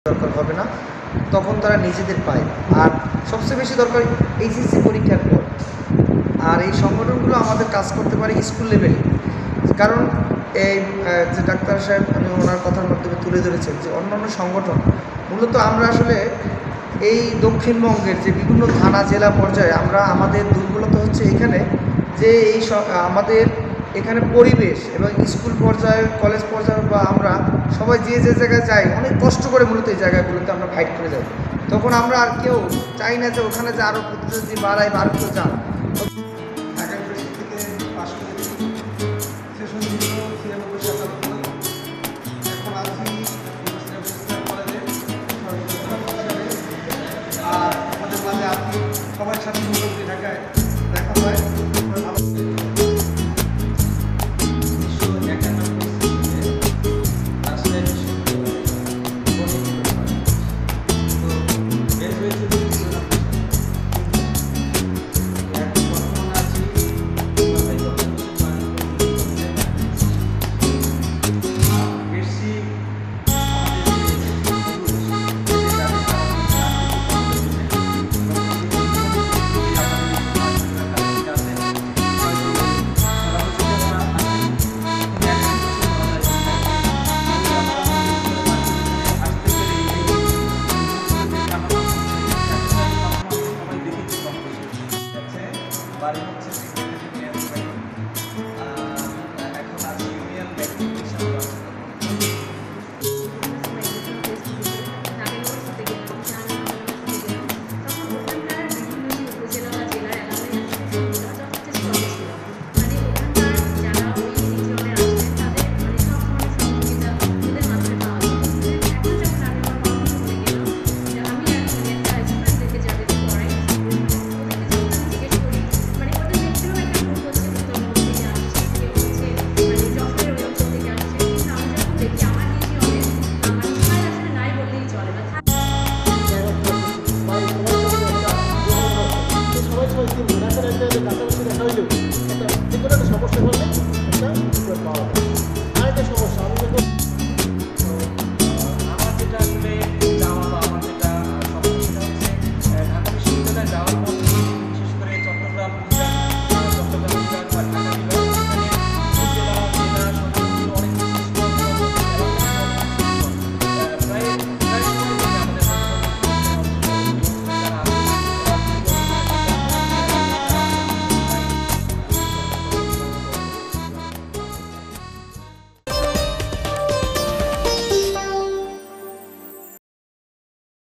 দরকার হবে না, তখন তারা নিজেদের পায়। আর সবচেয়ে বেশি দরকার এইচএসসি পরীক্ষার পর। আর এই সংগঠনগুলো আমাদের কাজ করতে পারে স্কুল লেভেলে, কারণ এই যে ডাক্তার সাহেব আমি ওনার কথার মাধ্যমে তুলে ধরেছেন যে অন্যান্য সংগঠন মূলত আমরা আসলে এই দক্ষিণবঙ্গের যে বিভিন্ন থানা জেলা পর্যায়ে আমরা আমাদের দুর্বলতা হচ্ছে এখানে যে আমাদের এখানে পরিবেশ এবং স্কুল পর্যায়ে কলেজ পর্যায়ে বা আমরা সবাই যে যে জায়গায় যাই অনেক কষ্ট করে মূলত এই জায়গাগুলোতে আমরা ফাইট করে যাই, তখন আমরা আর কেউ চাই না যে ওখানে যে আরও প্রতিযোগী বাড়াই বা আরও কেউ যান।